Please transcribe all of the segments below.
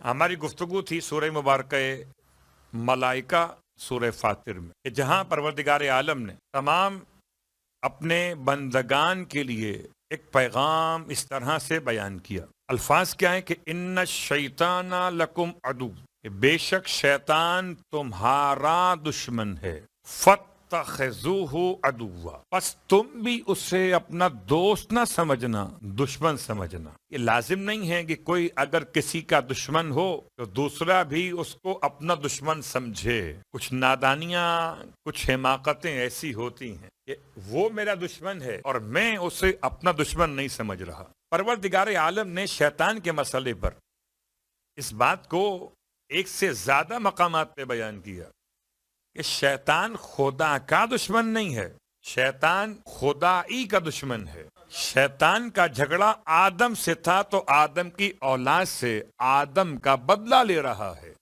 ہماری گفتگو تھی سورہ مبارکہ ملائکہ سورہ فاطر میں کہ جہاں پروردگار عالم نے تمام اپنے بندگان کے لیے ایک پیغام اس طرح سے بیان کیا. الفاظ کیا ہیں کہ ان الشیطان لکم عدو، کہ بے شک شیطان تمہارا دشمن ہے. فاتخذوہ عدوا، پس تم بھی اسے اپنا دوست نہ سمجھنا، دشمن سمجھنا. یہ لازم نہیں ہے کہ کوئی اگر کسی کا دشمن ہو تو دوسرا بھی اس کو اپنا دشمن سمجھے. کچھ نادانیاں، کچھ حماقتیں ایسی ہوتی ہیں کہ وہ میرا دشمن ہے اور میں اسے اپنا دشمن نہیں سمجھ رہا. پروردگار عالم نے شیطان کے مسئلے پر اس بات کو ایک سے زیادہ مقامات پہ بیان کیا کہ شیطان خدا کا دشمن نہیں ہے، شیطان خدائی کا دشمن ہے. شیطان کا جھگڑا آدم سے تھا تو آدم کی اولاد سے آدم کا بدلہ لے رہا ہے.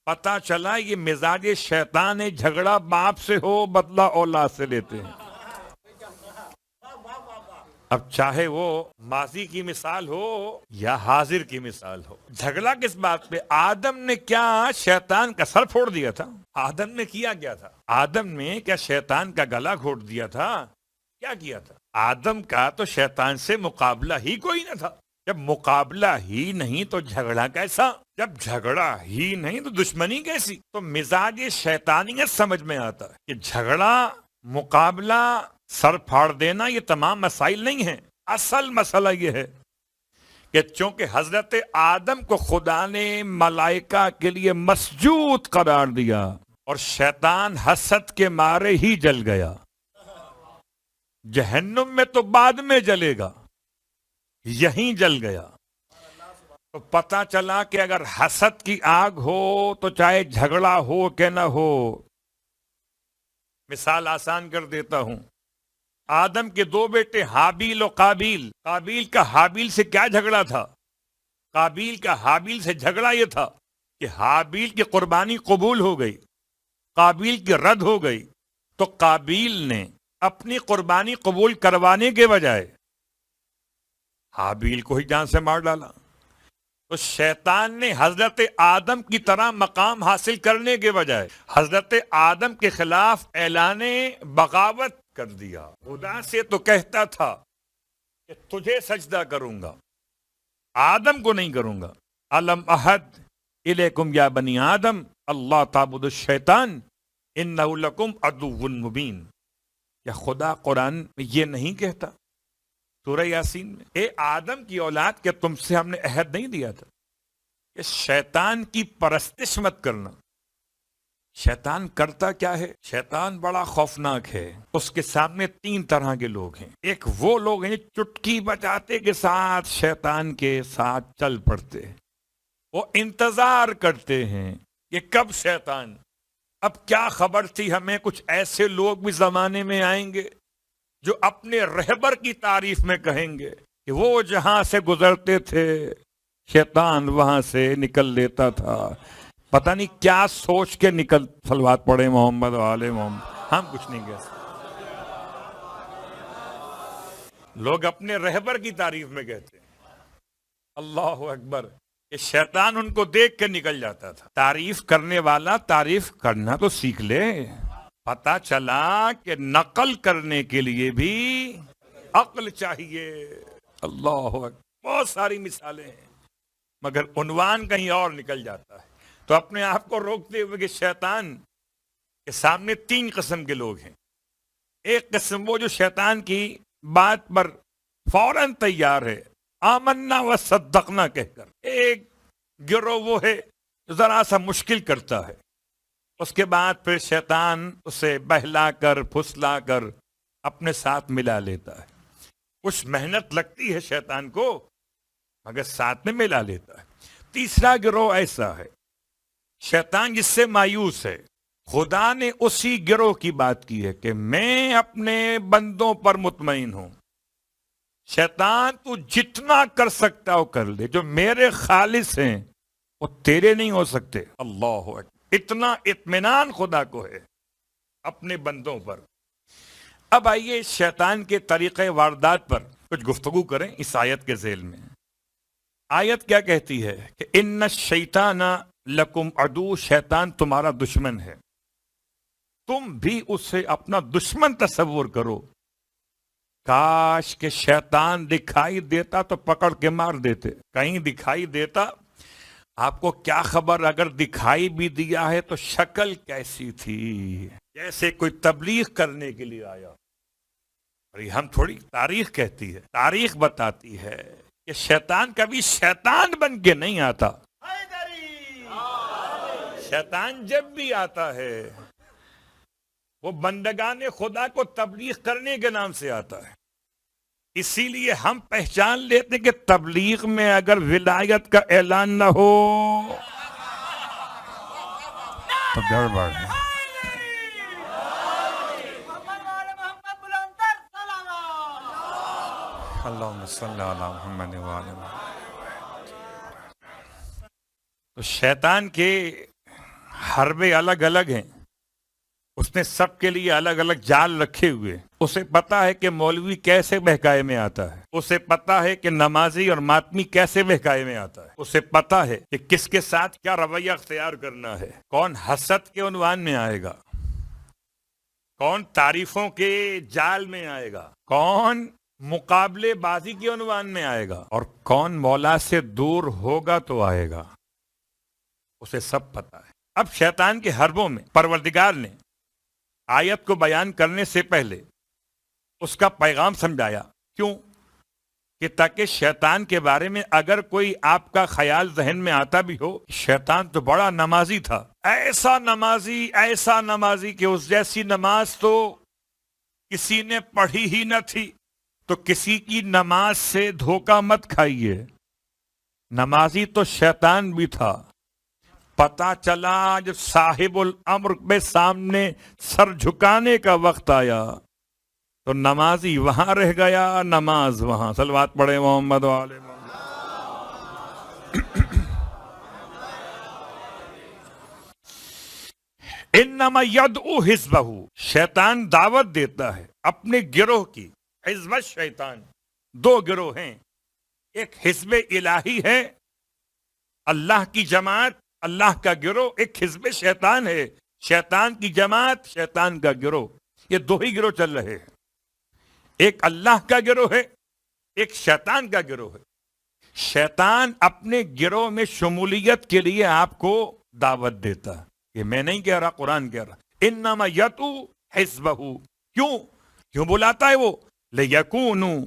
پتہ چلا یہ مزاج شیطان ہے، جھگڑا باپ سے ہو بدلہ اولاد سے لیتے ہیں. اب چاہے وہ ماضی کی مثال ہو یا حاضر کی مثال ہو، جھگڑا کس بات پہ؟ آدم نے کیا شیطان کا سر پھوڑ دیا تھا؟ آدم نے کیا تھا؟ آدم نے کیا شیطان کا گلا گھونٹ دیا تھا؟ کیا کیا تھا؟ آدم کا تو شیطان سے مقابلہ ہی کوئی نہ تھا. جب مقابلہ ہی نہیں تو جھگڑا کیسا؟ جب جھگڑا ہی نہیں تو دشمنی کیسی؟ تو مزاج شیطانیت سمجھ میں آتا ہے کہ جھگڑا، مقابلہ، سر پھاڑ دینا یہ تمام مسائل نہیں ہیں. اصل مسئلہ یہ ہے کہ چونکہ حضرت آدم کو خدا نے ملائکہ کے لیے مسجود قرار دیا اور شیطان حسد کے مارے ہی جل گیا. جہنم میں تو بعد میں جلے گا، یہیں جل گیا. تو پتہ چلا کہ اگر حسد کی آگ ہو تو چاہے جھگڑا ہو کہ نہ ہو. مثال آسان کر دیتا ہوں. آدم کے دو بیٹے حابیل و قابیل. قابیل کا حابیل سے کیا جھگڑا تھا؟ قابیل کا حابیل سے جھگڑا یہ تھا کہ حابیل کی قربانی قبول ہو گئی، قابیل کی رد ہو گئی. تو قابیل نے اپنی قربانی قبول کروانے کے بجائے حابیل کو ہی جان سے مار ڈالا. تو شیطان نے حضرت آدم کی طرح مقام حاصل کرنے کے بجائے حضرت آدم کے خلاف اعلان بغاوت کر دیا. خدا سے تو کہتا تھا کہ تجھے سجدہ کروں گا، آدم کو نہیں کروں گا. الم احد الیکم یا بنی آدم اللہ تعبدوا الشیطان انہ لکم عدو مبین. کیا خدا قرآن میں یہ نہیں کہتا سورہ یاسین میں، اے آدم کی اولاد، کہ تم سے ہم نے عہد نہیں دیا تھا کہ شیطان کی پرستش مت کرنا؟ شیطان کرتا کیا ہے؟ شیطان بڑا خوفناک ہے. اس کے سامنے تین طرح کے لوگ ہیں. ایک وہ لوگ ہیں چٹکی بجاتے کے ساتھ شیطان کے ساتھ چل پڑتے ہیں، وہ انتظار کرتے ہیں کہ کب شیطان. اب کیا خبر تھی ہمیں کچھ ایسے لوگ بھی زمانے میں آئیں گے جو اپنے رہبر کی تعریف میں کہیں گے کہ وہ جہاں سے گزرتے تھے شیطان وہاں سے نکل لیتا تھا. پتہ نہیں کیا سوچ کے نکل. صلوات پڑھے محمد و آل محمد. ہم کچھ نہیں کہہ سکتے. لوگ اپنے رہبر کی تعریف میں کہتے ہیں اللہ اکبر، کہ شیطان ان کو دیکھ کے نکل جاتا تھا. تعریف کرنے والا تعریف کرنا تو سیکھ لے. پتہ چلا کہ نقل کرنے کے لیے بھی عقل چاہیے. اللہ اکبر. بہت ساری مثالیں ہیں مگر عنوان کہیں اور نکل جاتا ہے. تو اپنے آپ کو روکتے ہوئے کہ شیطان کے سامنے تین قسم کے لوگ ہیں. ایک قسم وہ جو شیطان کی بات پر فوراً تیار ہے، آمنا و صدقنا کہہ کر. ایک گروہ وہ ہے جو ذرا سا مشکل کرتا ہے، اس کے بعد پھر شیطان اسے بہلا کر پھسلا کر اپنے ساتھ ملا لیتا ہے. کچھ محنت لگتی ہے شیطان کو مگر ساتھ میں ملا لیتا ہے. تیسرا گروہ ایسا ہے شیطان جس سے مایوس ہے. خدا نے اسی گروہ کی بات کی ہے کہ میں اپنے بندوں پر مطمئن ہوں. شیطان تو جتنا کر سکتا ہو کر لے، جو میرے خالص ہیں وہ تیرے نہیں ہو سکتے. اللہ اکبر. اتنا اطمینان خدا کو ہے اپنے بندوں پر. اب آئیے شیطان کے طریقے واردات پر کچھ گفتگو کریں اس آیت کے ذیل میں. آیت کیا کہتی ہے کہ ان الشیطان لکم عدو، شیطان تمہارا دشمن ہے، تم بھی اسے اپنا دشمن تصور کرو. کاش کہ شیطان دکھائی دیتا تو پکڑ کے مار دیتے. کہیں دکھائی دیتا، آپ کو کیا خبر اگر دکھائی بھی دیا ہے تو شکل کیسی تھی، جیسے کوئی تبلیغ کرنے کے لیے آیا. اور یہ ہم تھوڑی، تاریخ کہتی ہے، تاریخ بتاتی ہے کہ شیطان کبھی شیطان بن کے نہیں آتا. شیطان جب بھی آتا ہے وہ بندگان خدا کو تبلیغ کرنے کے نام سے آتا ہے. اسی لیے ہم پہچان لیتے کہ تبلیغ میں اگر ولایت کا اعلان نہ ہو تو گڑبڑ ہے. اللہم صلی علی محمد وعلی محمد. تو شیطان کے حربے الگ الگ ہیں، اس نے سب کے لیے الگ الگ جال رکھے ہوئے. اسے پتا ہے کہ مولوی کیسے بہکائے میں آتا ہے، اسے پتا ہے کہ نمازی اور ماتمی کیسے بہکائے میں آتا ہے، اسے پتا ہے کہ کس کے ساتھ کیا رویہ اختیار کرنا ہے. کون حسد کے عنوان میں آئے گا، کون تعریفوں کے جال میں آئے گا، کون مقابلے بازی کے عنوان میں آئے گا، اور کون مولا سے دور ہوگا تو آئے گا. اسے سب پتا ہے. اب شیطان کے حربوں میں پروردگار نے آیت کو بیان کرنے سے پہلے اس کا پیغام سمجھایا. کیوں؟ کہ تاکہ شیطان کے بارے میں اگر کوئی آپ کا خیال ذہن میں آتا بھی ہو، شیطان تو بڑا نمازی تھا، ایسا نمازی کہ اس جیسی نماز تو کسی نے پڑھی ہی نہ تھی. تو کسی کی نماز سے دھوکہ مت کھائیے. نمازی تو شیطان بھی تھا. پتا چلا جب صاحب الامر کے سامنے سر جھکانے کا وقت آیا تو نمازی وہاں رہ گیا، نماز وہاں. صلوات پڑھے محمد وعلى محمد. انما یدعو حزبہ، شیطان دعوت دیتا ہے اپنے گروہ کی. حزب الشیطان، دو گروہ ہیں. ایک حزب الہی ہے، اللہ کی جماعت، اللہ کا گروہ. ایک حزب شیطان ہے، شیطان کی جماعت، شیطان کا گروہ. یہ دو ہی گروہ چل رہے ہیں. ایک اللہ کا گروہ ہے، ایک شیطان کا گروہ ہے. شیطان اپنے گروہ میں شمولیت کے لیے آپ کو دعوت دیتا ہے. یہ میں نہیں کہہ رہا، قرآن کہہ رہا. انما یدعو حزبہ. کیوں بلاتا ہے وہ؟ لیکونوا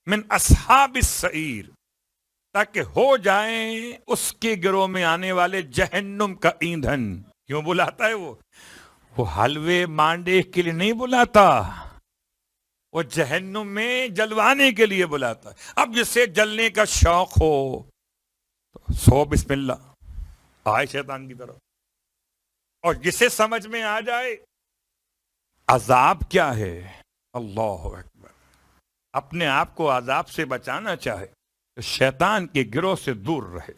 من اصحاب السعیر، تاکہ ہو جائیں اس کے گروہ میں آنے والے جہنم کا ایندھن. کیوں بلاتا ہے وہ حلوے مانڈے کے لیے نہیں بلاتا، وہ جہنم میں جلوانے کے لیے بلاتا ہے. اب جسے جلنے کا شوق ہو تو سو بسم اللہ آئے شیطان کی طرف. اور جسے سمجھ میں آ جائے عذاب کیا ہے، اللہ اکبر، اپنے آپ کو عذاب سے بچانا چاہے تو شیطان کے گروہ سے دور رہے.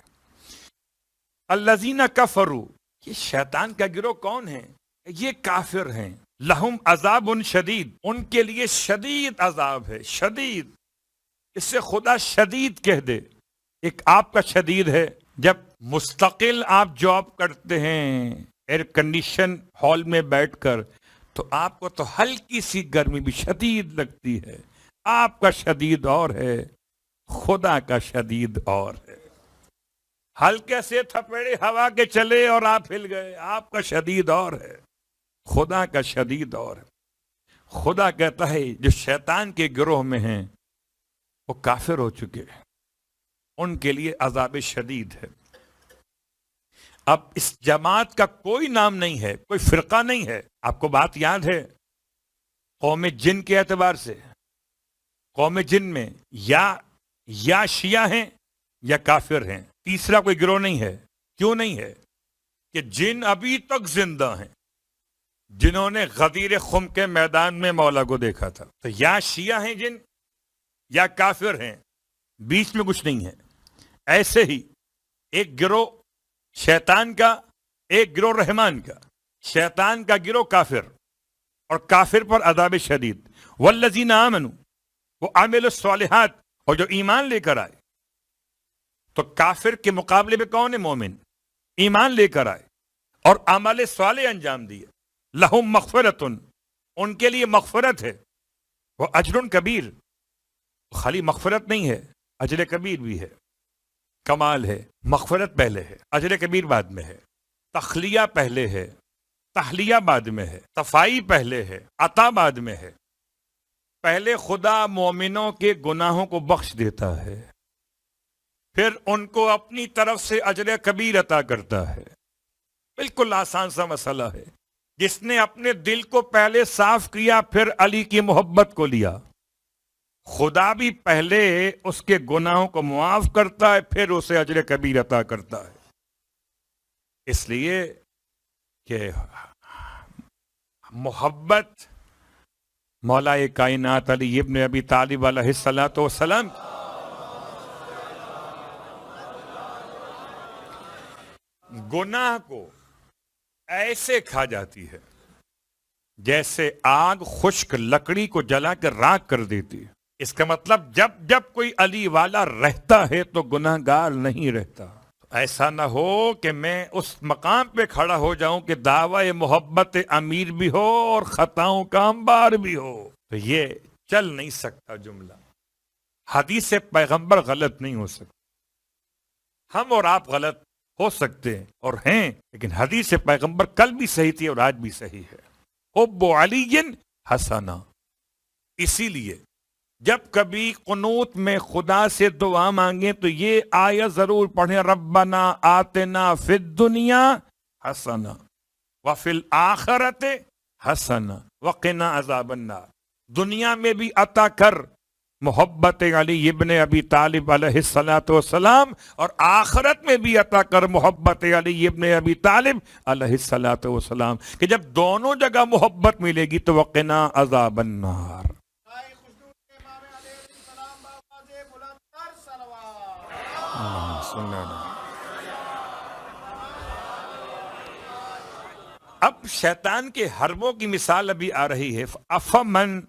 الذین کفروا، یہ شیطان کا گروہ کون ہے؟ یہ کافر ہیں. لہم عذاب شدید، ان کے لیے شدید عذاب ہے. شدید، اس سے خدا شدید کہہ دے. ایک آپ کا شدید ہے جب مستقل آپ جاب کرتے ہیں ایئر کنڈیشن ہال میں بیٹھ کر، تو آپ کو تو ہلکی سی گرمی بھی شدید لگتی ہے. آپ کا شدید اور ہے، خدا کا شدید اور ہے. ہلکے سے تھپیڑے ہوا کے چلے اور آپ ہل گئے، آپ کا شدید اور ہے، خدا کا شدید اور ہے. خدا کہتا ہے جو شیطان کے گروہ میں ہیں وہ کافر ہو چکے ہیں، ان کے لیے عذاب شدید ہے. اب اس جماعت کا کوئی نام نہیں ہے، کوئی فرقہ نہیں ہے. آپ کو بات یاد ہے قوم جن کے اعتبار سے، قوم جن میں یا شیعہ ہیں یا کافر ہیں، تیسرا کوئی گروہ نہیں ہے. کیوں نہیں ہے؟ کہ جن ابھی تک زندہ ہیں، جنہوں نے غدیر خم کے میدان میں مولا کو دیکھا تھا، تو یا شیعہ ہیں جن یا کافر ہیں، بیچ میں کچھ نہیں ہے. ایسے ہی ایک گروہ شیطان کا، ایک گروہ رحمان کا. شیطان کا گروہ کافر، اور کافر پر عذاب شدید. والذین آمنوا، وہ عامل الصالحات، اور جو ایمان لے کر آئے. تو کافر کے مقابلے میں کون ہے مومن؟ ایمان لے کر آئے اور عمل صالح انجام دیے. لہم مغفرتن، ان کے لیے مغفرت ہے، وہ اجر کبیر، خالی مغفرت نہیں ہے، اجر کبیر بھی ہے. کمال ہے، مغفرت پہلے ہے، اجر کبیر بعد میں ہے، تخلیہ پہلے ہے، تحلیہ بعد میں ہے، صفائی پہلے ہے، عطا بعد میں ہے. پہلے خدا مومنوں کے گناہوں کو بخش دیتا ہے، پھر ان کو اپنی طرف سے اجر کبیر عطا کرتا ہے. بالکل آسان سا مسئلہ ہے. جس نے اپنے دل کو پہلے صاف کیا پھر علی کی محبت کو لیا، خدا بھی پہلے اس کے گناہوں کو معاف کرتا ہے پھر اسے اجر کبیر عطا کرتا ہے. اس لیے کہ محبت مولا کائنات علی ابن ابی طالب علیہ الصلوۃ والسلام گناہ کو ایسے کھا جاتی ہے جیسے آگ خشک لکڑی کو جلا کر راکھ کر دیتی ہے. اس کا مطلب جب جب کوئی علی والا رہتا ہے تو گناہ گار نہیں رہتا. ایسا نہ ہو کہ میں اس مقام پہ کھڑا ہو جاؤں کہ دعوی محبت امیر بھی ہو اور خطاؤں کا انبار بھی ہو. تو یہ چل نہیں سکتا جملہ. حدیث پیغمبر غلط نہیں ہو سکتا. ہم اور آپ غلط ہو سکتے ہیں اور ہیں، لیکن حدیث پیغمبر کل بھی صحیح تھی اور آج بھی صحیح ہے. حب علی حسنا. اسی لیے جب کبھی قنوت میں خدا سے دعا مانگیں تو یہ آیت ضرور پڑھیں، ربنا آتنا فی الدنیا حسنا وفی الآخرت حسنا وقنا عذاب النار. دنیا میں بھی عطا کر محبت علی ابن ابی طالب علیہ الصلوۃ والسلام، اور آخرت میں بھی عطا کر محبت علی ابن ابی طالب علیہ الصلوۃ والسلام، کہ جب دونوں جگہ محبت ملے گی تو وقنا عذاب النار. اب شیطان کے حربوں کی مثال ابھی آ رہی ہے. افمن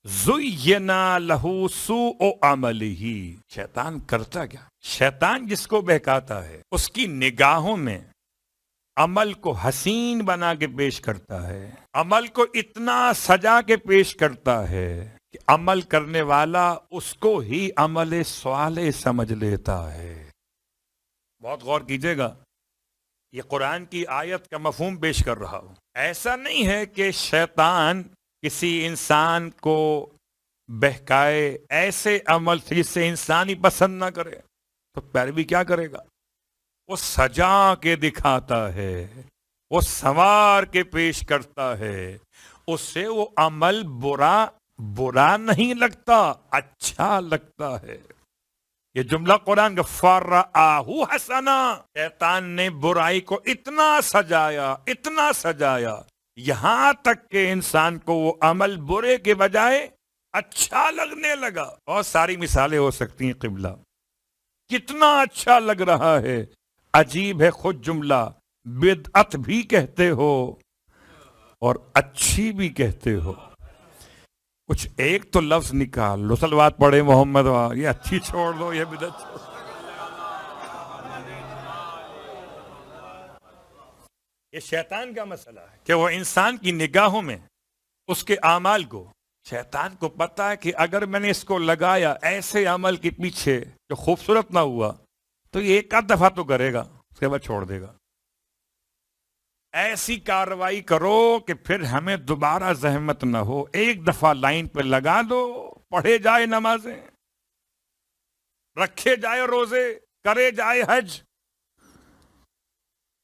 زینا لہو سوء عملہ. شیطان کرتا کیا؟ شیطان جس کو بہکاتا ہے اس کی نگاہوں میں عمل کو حسین بنا کے پیش کرتا ہے، عمل کو اتنا سجا کے پیش کرتا ہے کہ عمل کرنے والا اس کو ہی عمل صالح سمجھ لیتا ہے. بہت غور کیجئے گا، یہ قرآن کی آیت کا مفہوم پیش کر رہا ہوں. ایسا نہیں ہے کہ شیطان کسی انسان کو بہکائے ایسے عمل سے جس سے انسان ہی پسند نہ کرے تو پیروی کیا کرے گا؟ وہ سجا کے دکھاتا ہے، وہ سنوار کے پیش کرتا ہے، اس سے وہ عمل برا نہیں لگتا، اچھا لگتا ہے. یہ جملہ قرآن کا فَرَآهُ حَسَنًا. شیطان نے برائی کو اتنا سجایا یہاں تک کہ انسان کو وہ عمل برے کے بجائے اچھا لگنے لگا. بہت ساری مثالیں ہو سکتی ہیں. قبلہ کتنا اچھا لگ رہا ہے. عجیب ہے خود جملہ، بدعت بھی کہتے ہو اور اچھی بھی کہتے ہو. کچھ ایک تو لفظ نکال لو، صلوات پڑھے محمد. یہ اچھی چھوڑ دو، یہ بدعت چھوڑ دو. یہ شیطان کا مسئلہ ہے کہ وہ انسان کی نگاہوں میں اس کے اعمال کو، شیطان کو پتا ہے کہ اگر میں نے اس کو لگایا ایسے عمل کے پیچھے جو خوبصورت نہ ہوا تو یہ ایک آدھ دفعہ تو کرے گا، اس کے بعد چھوڑ دے گا. ایسی کارروائی کرو کہ پھر ہمیں دوبارہ زحمت نہ ہو. ایک دفعہ لائن پہ لگا دو، پڑھے جائے نمازیں، رکھے جائے روزے، کرے جائے حج،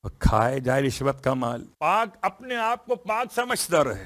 اور کھائے جائے رشوت کا مال. پاک اپنے آپ کو پاک سمجھتا رہے.